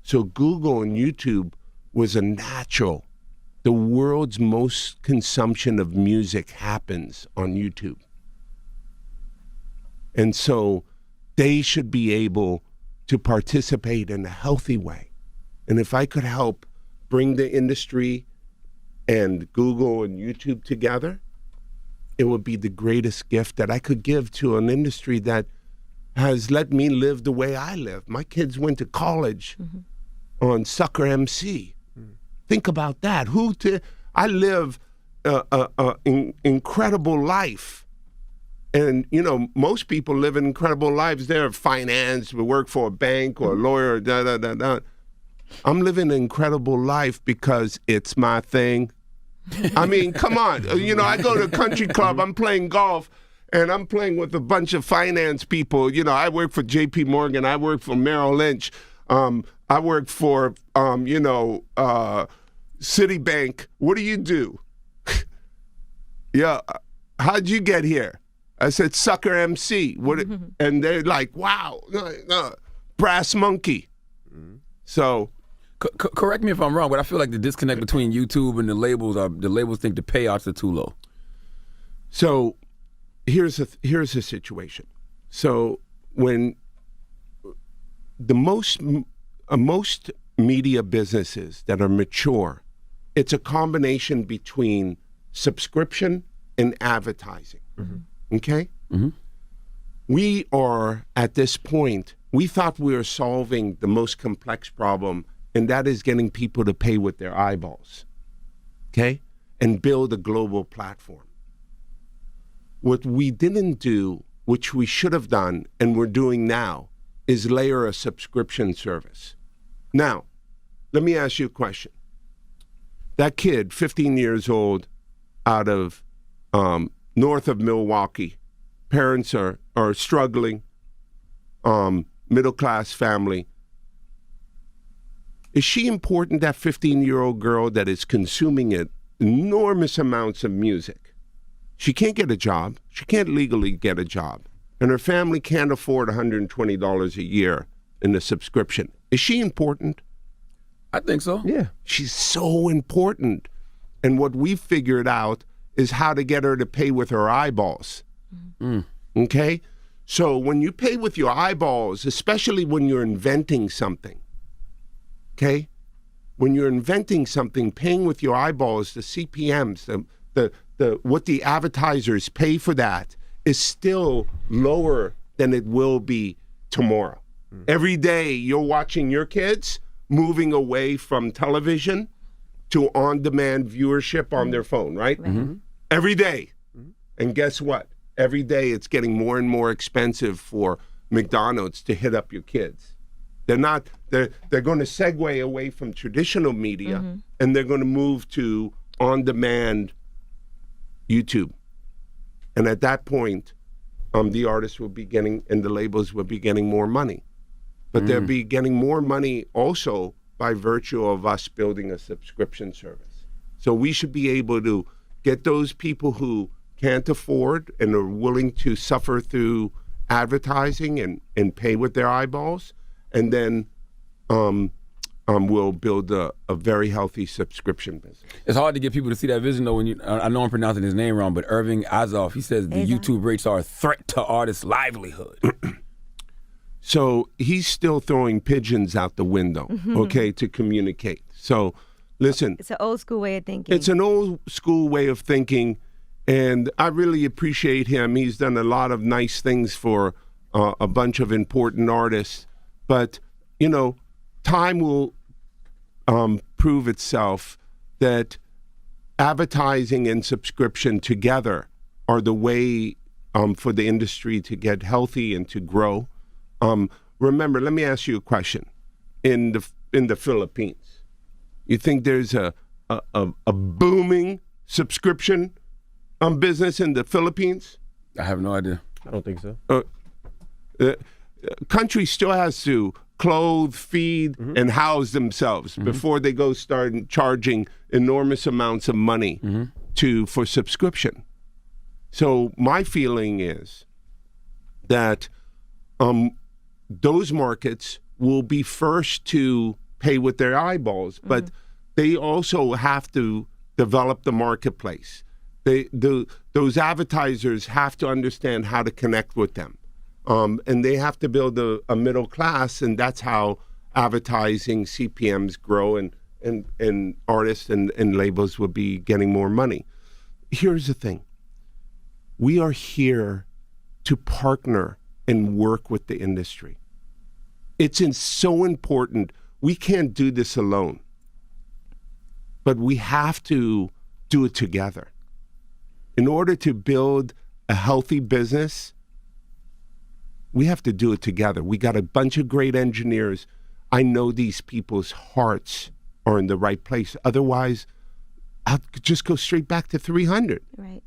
So Google and YouTube was a natural. The world's most consumption of music happens on YouTube. And so they should be able to participate in a healthy way. And if I could help bring the industry and Google and YouTube together, it would be the greatest gift that I could give to an industry that has let me live the way I live. My kids went to college on Sucker MC. Think about that. I live an incredible life. And, you know, most people live incredible lives. They're finance, we work for a bank or a lawyer, da. I'm living an incredible life because it's my thing. I mean, come on. You know, I go to a country club, I'm playing golf, and I'm playing with a bunch of finance people. You know, I work for J.P. Morgan. I work for Merrill Lynch. I work for, Citibank. What do you do? Yeah, how'd you get here? I said, Sucker MC. And they're like, wow, brass monkey. So... correct me if I'm wrong, but I feel like the disconnect between YouTube and the labels think the payouts are too low. So here's the situation. So when most media businesses that are mature, it's a combination between subscription and advertising. Okay? We are at this point, we thought we were solving the most complex problem, and that is getting people to pay with their eyeballs, okay? And build a global platform. What we didn't do, which we should have done, and we're doing now, is layer a subscription service. Now, let me ask you a question. That kid, 15 years old, out of north of Milwaukee, parents are struggling, middle-class family. Is she important, that 15-year-old girl that is consuming enormous amounts of music? She can't get a job. She can't legally get a job. And her family can't afford $120 a year in a subscription. Is she important? I think so. Yeah. She's so important. And what we figured out is how to get her to pay with her eyeballs. Okay? So when you pay with your eyeballs, especially when you're inventing something, okay? When you're inventing something, paying with your eyeballs, the CPMs, what the advertisers pay for that is still lower than it will be tomorrow. Every day you're watching your kids moving away from television to on-demand viewership on their phone, right? Every day. And guess what? Every day it's getting more and more expensive for McDonald's to hit up your kids. They're going to segue away from traditional media and they're going to move to on-demand YouTube. And at that point, the artists will be getting, and the labels will be getting more money. But they'll be getting more money also by virtue of us building a subscription service. So we should be able to get those people who can't afford and are willing to suffer through advertising and pay with their eyeballs, and then we'll build a very healthy subscription business. It's hard to get people to see that vision, though. When I know I'm pronouncing his name wrong, but Irving Azoff, he says the YouTube rates are a threat to artists' livelihood. So he's still throwing pigeons out the window, okay, to communicate. So listen. It's an old school way of thinking. It's an old school way of thinking, and I really appreciate him. He's done a lot of nice things for a bunch of important artists. But, you know, time will prove itself that advertising and subscription together are the way for the industry to get healthy and to grow. Remember, let me ask you a question. In the Philippines, you think there's a booming subscription business in the Philippines? I have no idea. I don't think so. Country still has to clothe, feed, and house themselves before they go start charging enormous amounts of money for subscription. So my feeling is that those markets will be first to pay with their eyeballs, but they also have to develop the marketplace. Those advertisers have to understand how to connect with them. And they have to build a middle class, and that's how advertising CPMs grow and artists and labels will be getting more money. Here's the thing. We are here to partner and work with the industry. It's so important. We can't do this alone, but we have to do it together. In order to build a healthy business, we have to do it together. We got a bunch of great engineers. I know these people's hearts are in the right place. Otherwise, I'll just go straight back to 300. Right.